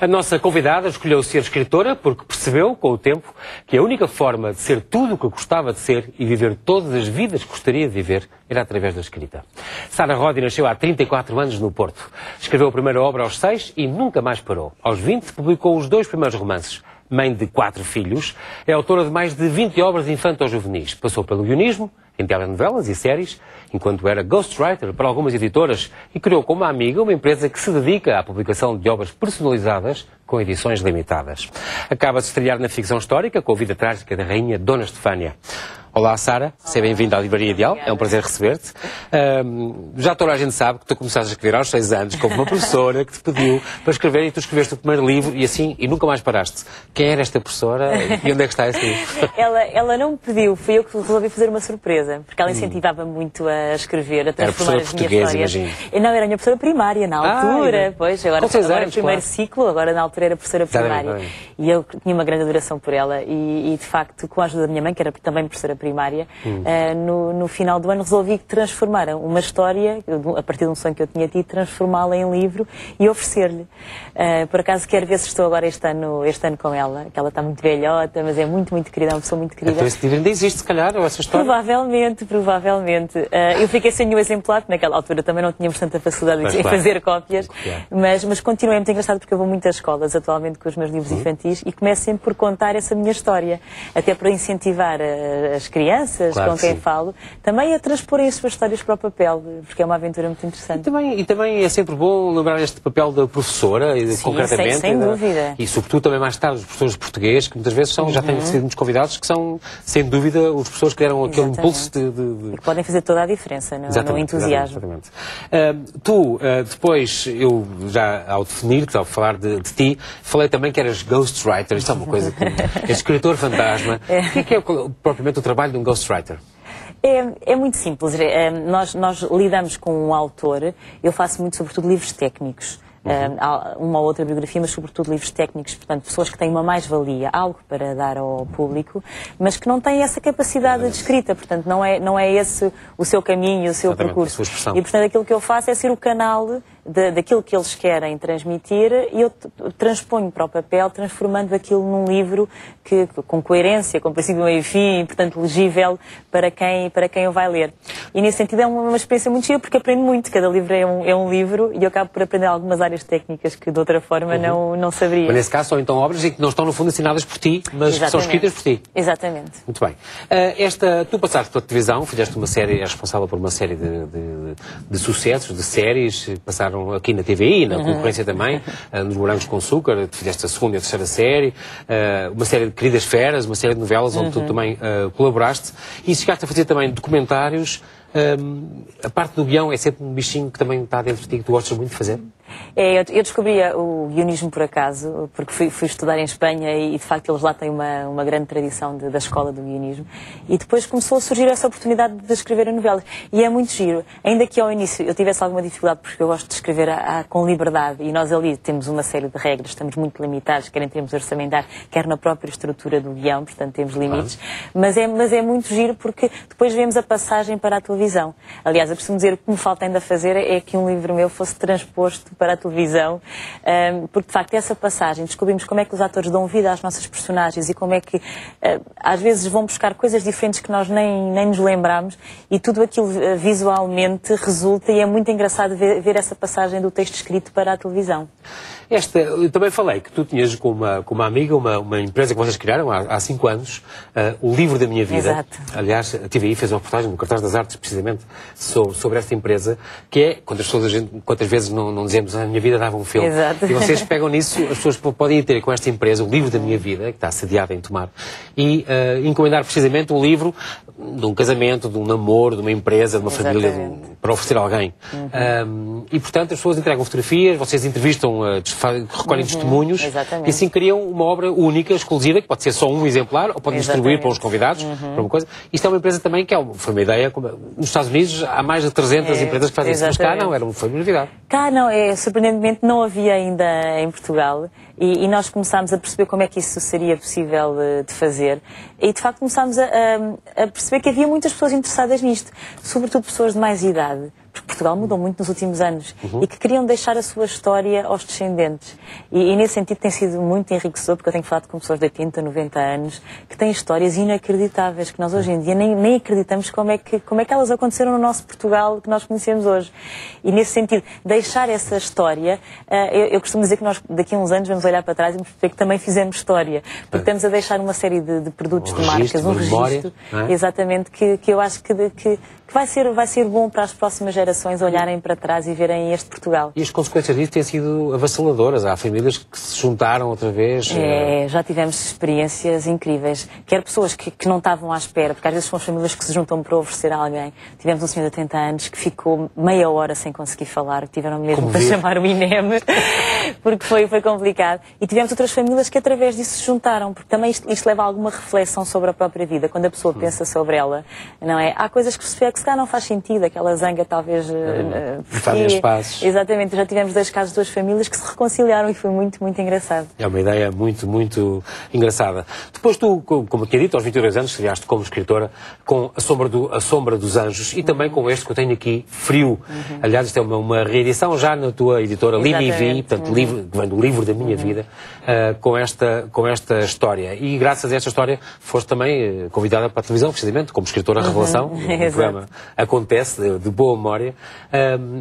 A nossa convidada escolheu ser escritora porque percebeu, com o tempo, que a única forma de ser tudo o que gostava de ser e viver todas as vidas que gostaria de viver era através da escrita. Sara Rodi nasceu há 34 anos no Porto. Escreveu a primeira obra aos 6 e nunca mais parou. Aos 20 publicou os 2 primeiros romances. Mãe de 4 filhos, é autora de mais de 20 obras infanto-juvenis. Passou pelo guionismo, em telenovelas e séries, enquanto era ghostwriter para algumas editoras e criou com uma amiga uma empresa que se dedica à publicação de obras personalizadas com edições limitadas. Acaba de estrear na ficção histórica com a vida trágica da rainha Dona Estefânia. Olá, Sara. Seja bem-vinda à Livraria Ideal. É um prazer receber-te. Já toda a gente sabe que tu começaste a escrever aos 6 anos, como uma professora que te pediu para escrever e tu escreveste o primeiro livro e nunca mais paraste. Quem era esta professora e onde é que está esse livro? Ela não me pediu, fui eu que resolvi fazer uma surpresa, porque ela incentivava muito a escrever, a transformar as minhas histórias. Imagino. Não, era a minha professora primária na altura, pois, agora no primeiro ciclo, agora na altura era professora primária. E eu tinha uma grande adoração por ela e de facto, com a ajuda da minha mãe, que era também professora primária, no final do ano resolvi transformar uma história, a partir de um sonho que eu tinha tido, transformá-la em livro e oferecer-lhe. Por acaso quero ver se estou agora este ano com ela, que ela está muito velhota, mas é muito, muito querida, é uma pessoa muito querida. Então esse livro ainda existe, se calhar, ou essa história? Provavelmente. Eu fiquei sem nenhum exemplar, porque naquela altura também não tínhamos tanta facilidade em fazer cópias, mas continuei muito engraçado porque eu vou muitas escolas atualmente com os meus livros infantis e começo sempre por contar essa minha história, até para incentivar as crianças com quem falo, também a transporem as suas histórias para o papel, porque é uma aventura muito interessante. E também é sempre bom lembrar este papel da professora, concretamente. Sem dúvida. E sobretudo também mais tarde os professores portugueses, que muitas vezes são, já têm recebido muitos convidados, que são, sem dúvida, os professores que deram aquele impulso E que podem fazer toda a diferença no entusiasmo. Exatamente. Depois, eu já ao definir-te, ao falar de ti, falei também que eras ghostwriter. Isto é uma coisa que é escritor fantasma. O que é propriamente o trabalho de um ghostwriter? É muito simples. Nós lidamos com um autor, eu faço muito, sobretudo, livros técnicos. Uma ou outra biografia, mas sobretudo livros técnicos, portanto, pessoas que têm uma mais-valia, algo para dar ao público, mas que não têm essa capacidade de escrita, portanto, não é esse o seu caminho, o seu percurso. E, portanto, aquilo que eu faço é ser o canal daquilo que eles querem transmitir e eu transponho para o papel, transformando aquilo num livro com coerência, com princípio, meio e fim, e, portanto, legível para quem o vai ler. E, nesse sentido, é uma experiência muito gira, porque aprendo muito. Cada livro é um livro e eu acabo por aprender algumas áreas técnicas que, de outra forma, não saberia. Mas, nesse caso, são, então, obras que não estão, no fundo, assinadas por ti, mas que são escritas por ti. Exatamente. Muito bem. Tu passaste pela televisão, fizeste uma série, és responsável por uma série de sucessos, de séries, passaram aqui na TVI, na concorrência também, nos Morangos com Açúcar, fizeste a segunda e a terceira série, uma série de Queridas Feras, uma série de novelas onde tu também colaboraste, e chegaste a fazer também documentários. A parte do guião é sempre um bichinho que também está dentro de ti, que tu gostas muito de fazer? Eu descobri o guionismo por acaso, porque fui estudar em Espanha e de facto eles lá têm uma grande tradição da escola do guionismo, e depois começou a surgir essa oportunidade de escrever novelas, e é muito giro, ainda que ao início eu tivesse alguma dificuldade porque eu gosto de escrever com liberdade, e nós ali temos uma série de regras, estamos muito limitados, quer em termos orçamentários, quer na própria estrutura do guião, portanto temos limites, mas é muito giro porque depois vemos a passagem para a televisão. Aliás, eu costumo dizer, o que me falta ainda fazer é que um livro meu fosse transposto para a televisão, porque de facto essa passagem, descobrimos como é que os atores dão vida às nossas personagens e como é que às vezes vão buscar coisas diferentes que nós nem nos lembramos, e tudo aquilo visualmente resulta, e é muito engraçado ver essa passagem do texto escrito para a televisão. Eu também falei que tu tinhas com uma amiga, uma empresa que vocês criaram há 5 anos, o Livro da Minha Vida. Exato. Aliás, a TVI fez uma reportagem no Cartaz das Artes, precisamente, sobre esta empresa, que é, quantas vezes não dizemos a minha vida dava um filme. Exato. E vocês pegam nisso, as pessoas podem ir ter com esta empresa, o Livro da Minha Vida, que está sediada em Tomar, e encomendar precisamente um livro de um casamento, de um namoro, de uma empresa, de uma família, para oferecer a alguém. E, portanto, as pessoas entregam fotografias, vocês entrevistam, recolhem testemunhos, e assim criam uma obra única, exclusiva, que pode ser só um exemplar, ou podem distribuir para os convidados, para uma coisa. Isto é uma empresa também que foi uma ideia, nos Estados Unidos há mais de 300 empresas que fazem isso, mas cá não, foi uma novidade. Cá não, surpreendentemente não havia ainda em Portugal, e nós começámos a perceber como é que isso seria possível de fazer, e de facto começámos a perceber que havia muitas pessoas interessadas nisto, sobretudo pessoas de mais idade, porque Portugal mudou muito nos últimos anos e que queriam deixar a sua história aos descendentes. E nesse sentido tem sido muito enriquecedor, porque eu tenho falado com pessoas de 80, 90 anos que têm histórias inacreditáveis, que nós hoje em dia nem acreditamos como é que elas aconteceram no nosso Portugal que nós conhecemos hoje. E nesse sentido, deixar essa história, eu costumo dizer que nós daqui a uns anos vamos olhar para trás e vamos perceber que também fizemos história, porque estamos a deixar uma série de produtos, de marcas, um registro, exatamente, que eu acho que vai ser bom para as próximas gerações olharem para trás e verem este Portugal. E as consequências disso têm sido avassaladoras. Há famílias que se juntaram outra vez. Já tivemos experiências incríveis. Quer pessoas que não estavam à espera, porque às vezes são as famílias que se juntam para oferecer a alguém. Tivemos um senhor de 80 anos que ficou meia hora sem conseguir falar, tiveram mesmo para chamar o INEM, porque foi complicado. E tivemos outras famílias que através disso se juntaram, porque também isto leva a alguma reflexão sobre a própria vida. Quando a pessoa pensa sobre ela, não é? Há coisas que se vê que se calhar não faz sentido, aquela zanga talvez... fazem espaços. Exatamente, já tivemos 2 casos de 2 famílias que se reconciliaram e foi muito, muito engraçado. É uma ideia muito, muito engraçada. Depois tu, como tinha dito, aos 22 anos, estreaste como escritora com A Sombra dos Anjos e também com este que eu tenho aqui, Frio. Aliás, isto é uma reedição já na tua editora Limivi, portanto, que vem do livro da minha vida, com esta história. E graças a esta história foste também convidada para a televisão, precisamente, como escritora revelação. O programa Acontece, de boa memória,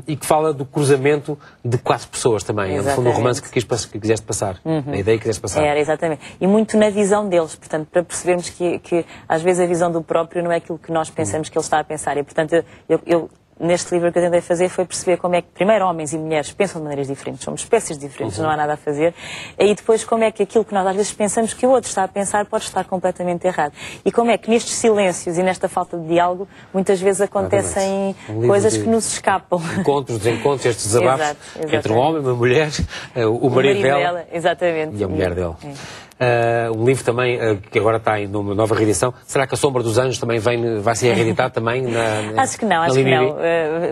e que fala do cruzamento de 4 pessoas também. É, no fundo, um romance que quiseste passar. A ideia que quiseste passar. Era, exatamente. E muito na visão deles, portanto, para percebermos que às vezes a visão do próprio não é aquilo que nós pensamos que ele está a pensar. E, portanto, eu neste livro que eu tentei fazer foi perceber como é que, primeiro, homens e mulheres pensam de maneiras diferentes, somos espécies diferentes, não há nada a fazer, e depois como é que aquilo que nós às vezes pensamos que o outro está a pensar pode estar completamente errado. E como é que nestes silêncios e nesta falta de diálogo, muitas vezes acontecem coisas que nos escapam. Encontros, desencontros, estes desabafos entre um homem, uma mulher, o marido dela exatamente. E a mulher dele. Um livro também que agora está em uma nova reedição. Será que A Sombra dos Anjos também vai ser reeditado também? Acho que não.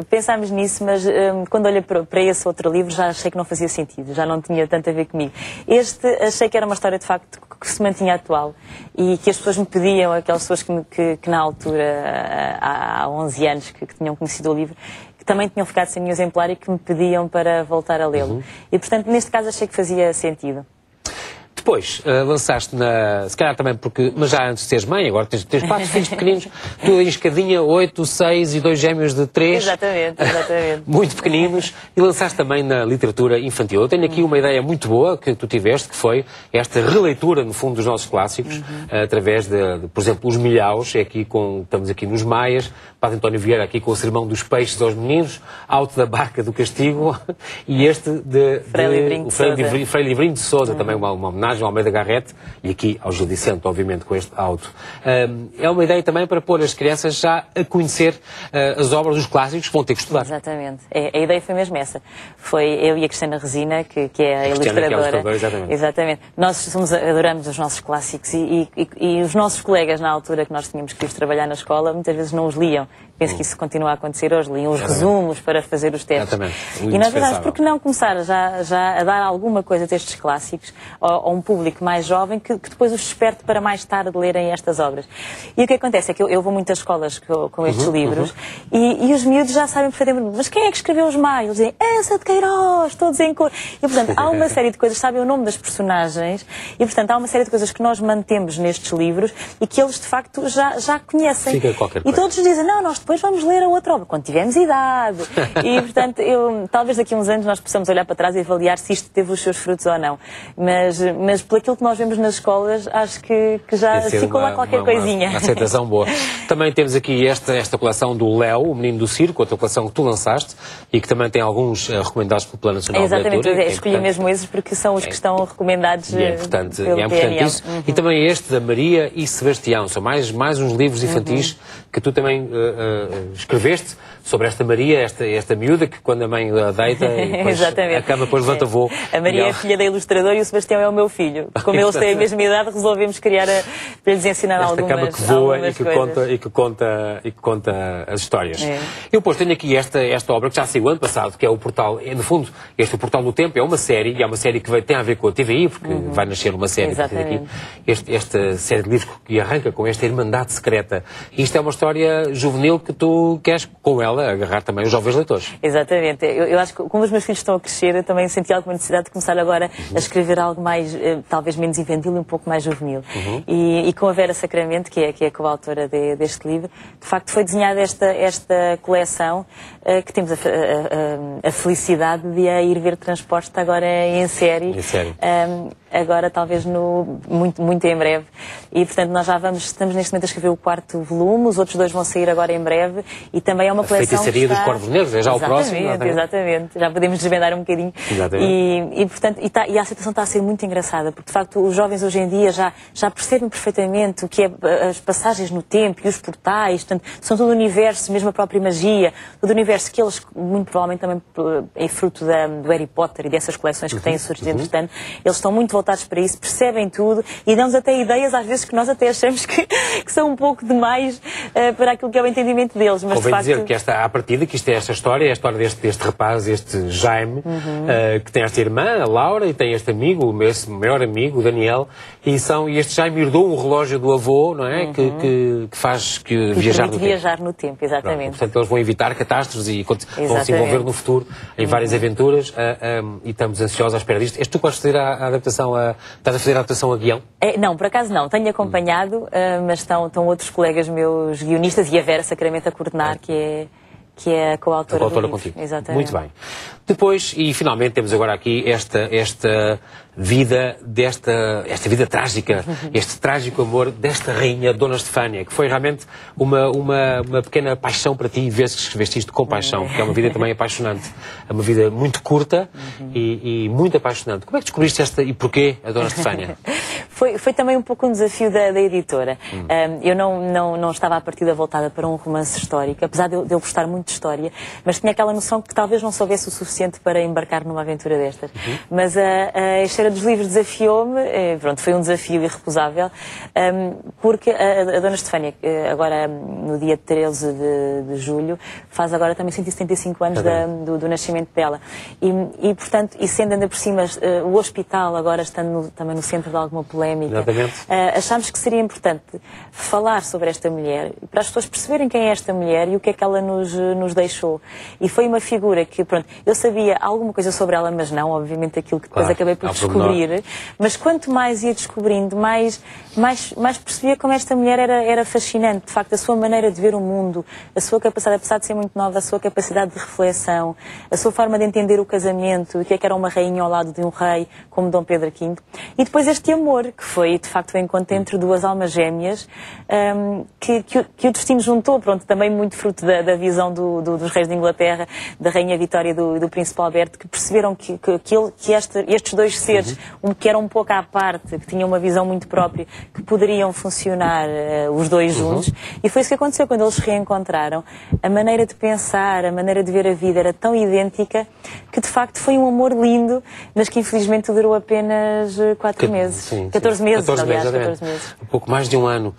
Pensámos nisso, mas quando olhei para esse outro livro já achei que não fazia sentido, já não tinha tanto a ver comigo. Este achei que era uma história de facto que se mantinha atual e que as pessoas me pediam, aquelas pessoas que na altura, há 11 anos que tinham conhecido o livro, que também tinham ficado sem nenhum exemplar e que me pediam para voltar a lê-lo. E portanto neste caso achei que fazia sentido. Depois, lançaste se calhar também porque, mas já antes de seres mãe, agora tens 4 filhos pequeninos, tu em escadinha, 8, 6 e 2 gêmeos de 3. Exatamente. Muito pequeninos, e lançaste também na literatura infantil. Eu tenho aqui uma ideia muito boa que tu tiveste, que foi esta releitura, no fundo, dos nossos clássicos, através por exemplo, Os Milhaus, estamos aqui nos Maias, Padre António Vieira aqui com o Sermão dos Peixes aos Meninos, Alto da Barca do Castigo, e este Frei Livrinho de Sousa, também uma homenagem ao Almeida Garrett, e aqui ao Gil Vicente, obviamente, com este auto. É uma ideia também para pôr as crianças já a conhecer as obras dos clássicos que vão ter que estudar. Exatamente. A ideia foi mesmo essa. Foi eu e a Cristina Resina, que é a ilustradora. Exatamente. Nós adoramos os nossos clássicos e os nossos colegas, na altura que nós tínhamos que ir trabalhar na escola, muitas vezes não os liam. Penso que isso continua a acontecer hoje. Liam os resumos para fazer os testes. E nós pensamos, por que não começar já a dar alguma coisa destes clássicos a um público mais jovem que depois os desperte para mais tarde lerem estas obras. E o que acontece é que eu vou muitas escolas com estes livros e os miúdos já sabem perfeitamente, mas quem é que escreveu os Maios? Eles dizem, Essa de Queiroz, todos em cor. E portanto, há uma série de coisas, sabem o nome das personagens e portanto há uma série de coisas que nós mantemos nestes livros e que eles de facto já conhecem. Fica qualquer coisa. E todos dizem, não, nós depois vamos ler a outra obra, quando tivermos idade. E portanto, talvez daqui a uns anos nós possamos olhar para trás e avaliar se isto teve os seus frutos ou não. Mas por aquilo que nós vemos nas escolas, acho que já ficou lá qualquer coisinha. Uma aceitação boa. Também temos aqui esta coleção do Léo, o Menino do Circo, outra coleção que tu lançaste e que também tem alguns recomendados pelo Plano Nacional de Leitura. Exatamente, escolhi mesmo esses porque são os que estão recomendados pelo importante isso. E também este da Maria e Sebastião. São mais uns livros infantis que tu também escreveste sobre esta Maria, esta miúda que quando a mãe a deita e depois a cama depois levanta voo. A Maria é filha da ilustradora e o Sebastião é o meu filho. Como eles têm a mesma idade, resolvemos criar para lhes ensinar esta algumas cama que voa e que conta as histórias. Eu depois tenho aqui esta obra que já saiu ano passado, que é o portal, no fundo, este é o Portal do Tempo, é uma série, e é uma série que tem a ver com a TVI, porque vai nascer uma série aqui. Esta série de livros que arranca com esta Irmandade Secreta. Isto é uma história juvenil que tu queres, com ela, agarrar também os jovens leitores. Exatamente. Eu acho que, como os meus filhos estão a crescer, eu também senti alguma necessidade de começar agora a escrever algo mais, talvez menos infantil e um pouco mais juvenil. E com a Vera Sacramento, que é a coautora deste livro, de facto foi desenhada esta coleção que temos a felicidade de a ir ver transposta agora em série. Agora talvez muito em breve. E portanto nós estamos neste momento a escrever o 4º volume, os outros 2 vão sair agora em breve e também é uma coleção A Feitiçaria dos Corvos Negros, é já o próximo. Exatamente, já podemos desvendar um bocadinho. E portanto, a situação está a ser muito engraçada, porque de facto os jovens hoje em dia já percebem perfeitamente o que é as passagens no tempo e os portais, portanto, são todo o universo, mesmo a própria magia, todo o universo que eles, muito provavelmente também é fruto do Harry Potter e dessas coleções que têm surgido entretanto, eles estão muito voltados para isso, percebem tudo e dão-nos até ideias às vezes que nós até achamos que são um pouco demais para aquilo que é o entendimento deles. Mas convém de facto... dizer que à partida, que isto é esta história, é a história deste rapaz, este Jaime, que tem esta irmã, a Laura, e tem este amigo, esse maior amigo, o Daniel, e este Jaime herdou um relógio do avô, não é? Que faz viajar no tempo. Exatamente. Portanto, eles vão evitar catástrofes e vão se envolver no futuro em várias aventuras e estamos ansiosos à espera disto. És tu que vais fazer a adaptação, estás a fazer a adaptação a guião? Não, por acaso não. Tenho acompanhado, mas estão outros colegas meus guionistas e a Vera Sacramento a coordenar, que é a coautora do livro. Contigo. Exatamente. Muito bem. Depois, e finalmente temos agora aqui esta vida trágica, este trágico amor desta rainha, Dona Estefânia, que foi realmente uma pequena paixão para ti, vês que escreveste isto com paixão, porque é uma vida também apaixonante. É uma vida muito curta e muito apaixonante. Como é que descobriste e porquê a Dona Estefânia? Foi também um pouco um desafio da editora. Eu não estava à partida voltada para um romance histórico, apesar de eu gostar muito de história, mas tinha aquela noção que talvez não soubesse o suficiente para embarcar numa aventura destas. Mas a Esteira dos Livros desafiou-me, foi um desafio irrecusável, porque a Dona Estefânia, agora no dia 13 de julho, faz agora também 175 anos do nascimento dela. E, portanto, e sendo ainda por cima o hospital agora estando também no centro de alguma polémica, achámos que seria importante falar sobre esta mulher, para as pessoas perceberem quem é esta mulher e o que é que ela nos deixou. E foi uma figura que, pronto, eu sabia alguma coisa sobre ela, mas não, obviamente, aquilo que depois acabei por descobrir. Mas quanto mais ia descobrindo, mais percebia como esta mulher era fascinante. De facto, a sua maneira de ver o mundo, a sua capacidade, apesar de ser muito nova, a sua capacidade de reflexão, a sua forma de entender o casamento, o que era uma rainha ao lado de um rei, como Dom Pedro V. E depois este amor, que foi, de facto, o encontro entre duas almas gêmeas, que o destino juntou, pronto, também muito fruto da visão dos reis de Inglaterra, da rainha Vitória e do príncipe Alberto, que perceberam que estes dois seres, que eram um pouco à parte, que tinham uma visão muito própria, que poderiam funcionar os dois juntos. E foi isso que aconteceu quando eles se reencontraram. A maneira de pensar, a maneira de ver a vida era tão idêntica que, de facto, foi um amor lindo, mas que infelizmente durou apenas 14 meses. 14 meses, aliás, 14 meses. Um pouco mais de um ano.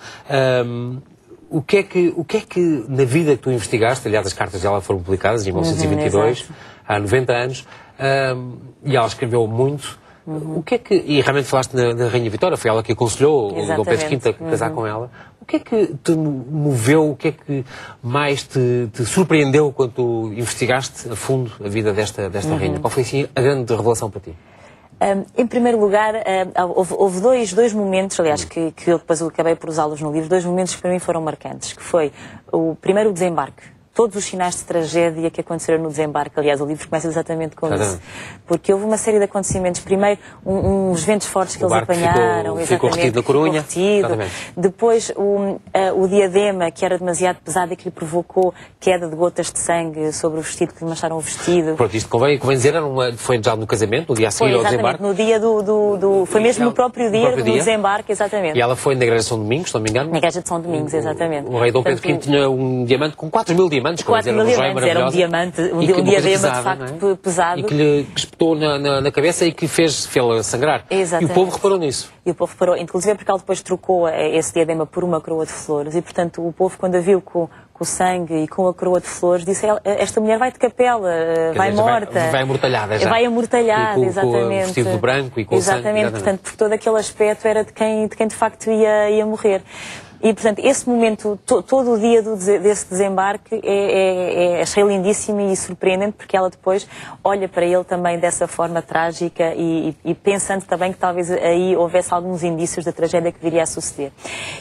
O que é que na vida que tu investigaste, aliás, as cartas dela foram publicadas em 1922, há 90 anos, e ela escreveu muito. O que é que, e realmente falaste na Rainha Vitória, foi ela que aconselhou o Dom Pedro V a casar com ela. O que é que te moveu, o que é que mais te surpreendeu quando tu investigaste a fundo a vida desta rainha? Qual foi assim a grande revelação para ti? Em primeiro lugar, houve dois momentos, aliás, que eu depois acabei por usá-los no livro, dois momentos que para mim foram marcantes, que foi o primeiro desembarque. Todos os sinais de tragédia que aconteceram no desembarque. Aliás, o livro começa exatamente com isso. Porque houve uma série de acontecimentos. Primeiro, uns ventos fortes que eles apanharam. Ficou retido na Corunha. Depois, o diadema, que era demasiado pesado e que lhe provocou queda de gotas de sangue sobre o vestido, que lhe mancharam o vestido. Pronto, isto convém dizer, foi já no casamento, no dia a seguir ao desembarque? No dia foi mesmo no próprio dia do desembarque, exatamente. E ela foi na igreja de São Domingos, se não me engano? Na igreja de São Domingos, exatamente. O rei Dom Pedro V tinha um diamante com 4 mil diamantes. 4 mil diamantes, era um diamante, um diadema de facto pesado. E que lhe espetou na cabeça e que fez-la sangrar. Exatamente. E o povo reparou nisso. E o povo reparou, inclusive porque ela depois trocou esse diadema por uma coroa de flores. E portanto o povo, quando a viu com o sangue e com a coroa de flores, disse: esta mulher vai de capela, vai morta. Vai amortalhada já. Vai amortalhada, exatamente. Com o vestido de branco e com o sangue. Exatamente, portanto, por todo aquele aspecto era de quem de facto ia morrer. E, portanto, esse momento, todo o dia desse desembarque achei lindíssimo e surpreendente, porque ela depois olha para ele também dessa forma trágica e pensando também que talvez aí houvesse alguns indícios da tragédia que viria a suceder.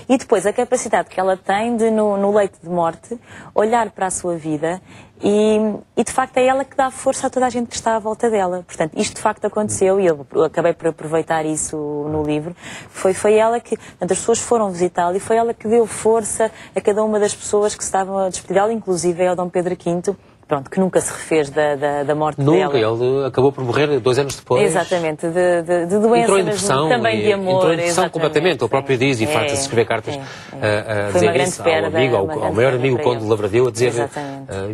E depois a capacidade que ela tem de, no leito de morte, olhar para a sua vida e de facto é ela que dá força a toda a gente que está à volta dela. Portanto, isto de facto aconteceu e eu acabei por aproveitar isso no livro. Foi ela que, portanto, as pessoas foram visitá-la e foi ela que deu força a cada uma das pessoas que estavam a despedir-la, inclusive ao Dom Pedro V. Pronto, que nunca se refez da morte dela. Nunca, ele acabou por morrer 2 anos depois. Exatamente, de doença, entrou em depressão, também de amor. Entrou em depressão completamente, ele próprio diz, e de facto, a escrever cartas a dizer isso ao amigo, ao maior amigo Conde de Lavradio, a dizer,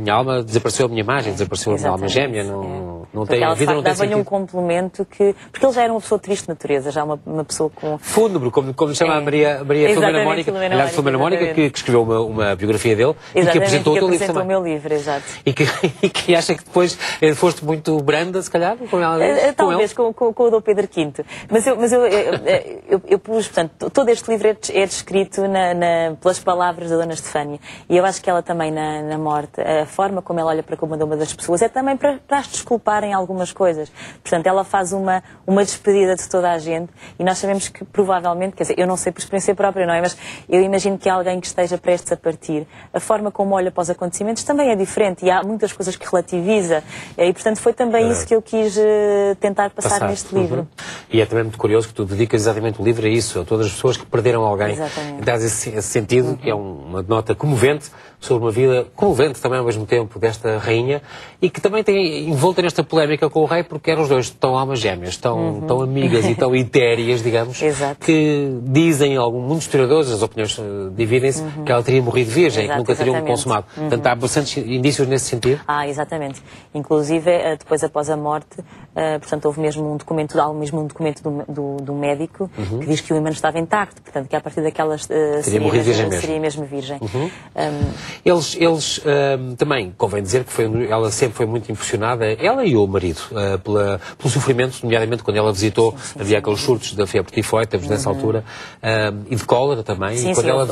minha alma desapareceu a minha imagem, desapareceu a minha alma gêmea, não tem, a vida não tem sentido. Dava-lhe um complemento porque ele já era uma pessoa triste de natureza, já uma pessoa com... Fúnebre, como chama a Maria Filomena Mónica, aliás, Filomena Mónica, que escreveu uma biografia dele e que apresentou o teu livro também. O meu livro, exato. E que acha que depois foste muito branda, se calhar, com ela? Talvez, com o Dom Pedro V. Mas eu pus, portanto, todo este livro é descrito pelas palavras da Dona Estefânia. E eu acho que ela também, na morte, a forma como ela olha para cada uma das pessoas é também para as desculparem algumas coisas. Portanto, ela faz uma despedida de toda a gente e nós sabemos que, provavelmente, quer dizer, eu não sei por experiência própria, não é? Mas eu imagino que alguém que esteja prestes a partir, a forma como olha para os acontecimentos também é diferente e há muitas coisas que relativiza e, portanto, foi também isso que eu quis tentar passar neste livro. E é também muito curioso que tu dedicas exatamente o livro a isso, a todas as pessoas que perderam alguém. Exatamente. Dás esse sentido, que é uma nota comovente sobre uma vida comovente também ao mesmo tempo desta rainha e que também tem envolta nesta polémica com o rei porque eram os dois tão almas gêmeas, tão amigas e tão etéreas, digamos, que dizem muitos historiadores, as opiniões dividem-se, que ela teria morrido virgem, que nunca teriam consumado. Portanto, há bastantes indícios nesse sentido. Exatamente. Inclusive, depois após a morte, portanto, houve mesmo um documento do médico que diz que o ímã estava intacto, portanto, que a partir daquelas seria mesmo virgem. Eles também, convém dizer que ela sempre foi muito impressionada, ela e o marido, pelo sofrimento, nomeadamente quando ela visitou, havia aqueles surtos da febre tifoide, nessa altura, e de cólera também, e quando ela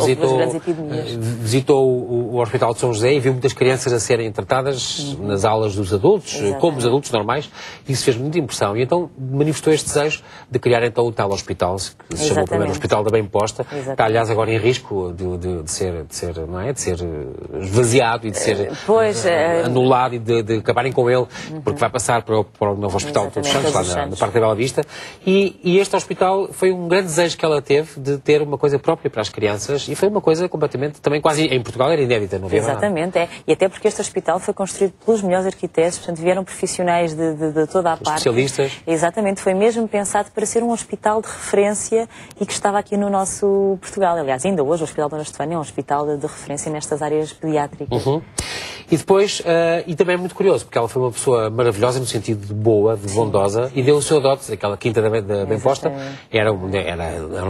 visitou o Hospital de São José e viu muitas crianças a serem tratadas nas aulas dos adultos, como os adultos normais, e isso fez muita impressão. E então manifestou este desejo de criar então o tal hospital, que se chamou primeiro Hospital da Bem Posta, que está aliás agora em risco de ser esvaziado e de ser anulado e de acabarem com ele, porque vai passar para o novo Hospital de Todos Santos, lá na Parque da Bela Vista. E este hospital foi um grande desejo que ela teve de ter uma coisa própria para as crianças e foi uma coisa completamente, também quase em Portugal era inédita, não havia nada. Exatamente, e até porque este hospital foi construído pelos melhores arquitetos, portanto vieram profissionais de toda a parte. Especialistas. Exatamente, foi mesmo pensado para ser um hospital de referência e que estava aqui no nosso Portugal. Aliás, ainda hoje o Hospital Dona Estefânia é um hospital de referência nestas áreas pediátricas. E depois, e também é muito curioso, porque ela foi uma pessoa maravilhosa no sentido de boa, de bondosa, e deu o seu dote, aquela quinta da Bem Posta, eram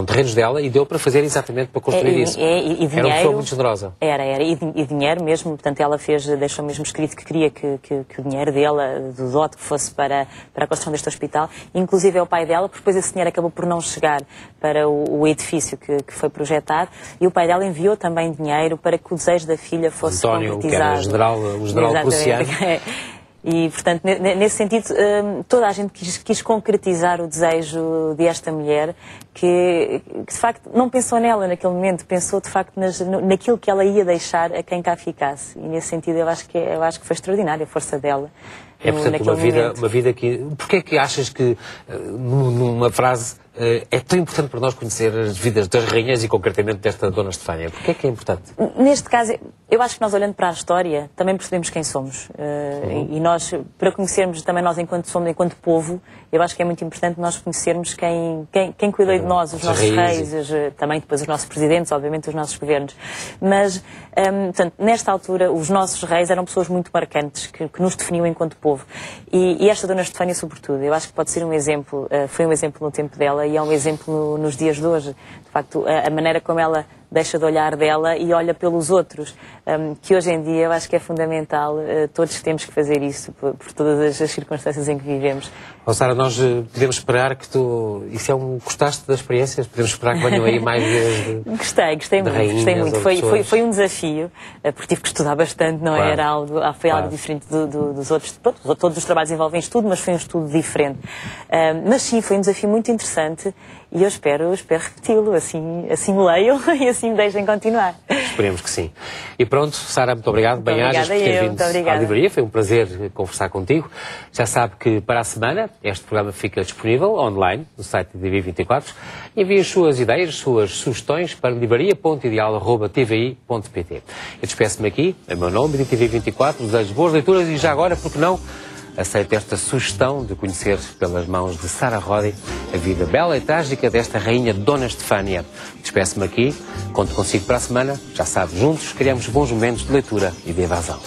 terrenos dela, e deu para fazer exatamente para construir isso. E dinheiro, era uma pessoa muito generosa. E dinheiro mesmo, portanto ela deixou mesmo escrito que queria que o dinheiro dela, do dote, que fosse para a construção deste hospital, inclusive é o pai dela, porque depois esse dinheiro acabou por não chegar para o edifício que foi projetado, e o pai dela enviou também dinheiro para que o desejo da filha fosse concretizado. Que era o general prussiano. E, portanto, nesse sentido, toda a gente quis concretizar o desejo desta mulher que, de facto, não pensou nela naquele momento, pensou, de facto, naquilo que ela ia deixar a quem cá ficasse. E, nesse sentido, eu acho que foi extraordinária a força dela. Portanto, uma vida que... Porquê é que achas que, numa frase, é tão importante para nós conhecer as vidas das rainhas e, concretamente, desta Dona Estefânia? Porquê é que é importante? Neste caso, eu acho que nós, olhando para a história, também percebemos quem somos. E nós, para conhecermos também nós enquanto enquanto povo, eu acho que é muito importante nós conhecermos quem cuidou de nós, os nossos reis, também depois os nossos presidentes, obviamente os nossos governos. Mas, portanto, nesta altura, os nossos reis eram pessoas muito marcantes, que nos definiam enquanto povo. E esta Dona Estefânia, sobretudo, eu acho que pode ser um exemplo, foi um exemplo no tempo dela e é um exemplo nos dias de hoje. De facto, a maneira como ela deixa de olhar dela e olha pelos outros. que hoje em dia eu acho que é fundamental, todos temos que fazer isso, por todas as circunstâncias em que vivemos. Sara, nós podemos esperar que gostaste das experiências? Podemos esperar que venham aí mais vezes? Gostei muito. Foi um desafio, porque tive que estudar bastante, não é? Foi algo diferente dos outros. Pronto, todos os trabalhos envolvem estudo, mas foi um estudo diferente. Mas sim, foi um desafio muito interessante e eu espero repeti-lo, assim me leiam e assim me deixem continuar. Esperemos que sim. E pronto, Sara, muito obrigado. Bem-ajas por ter vindo à livraria. Foi um prazer conversar contigo. Já sabe que para a semana este programa fica disponível online no site da TV24. Envie as suas ideias, as suas sugestões para livraria.ideal@tvi.pt. Eu despeço-me aqui, em meu nome, de TV24, desejo boas leituras e já agora, porque não, aceito esta sugestão de conhecer pelas mãos de Sara Rodin a vida bela e trágica desta rainha Dona Estefânia. Despeço-me aqui, conto consigo para a semana, já sabe, juntos criamos bons momentos de leitura e de evasão.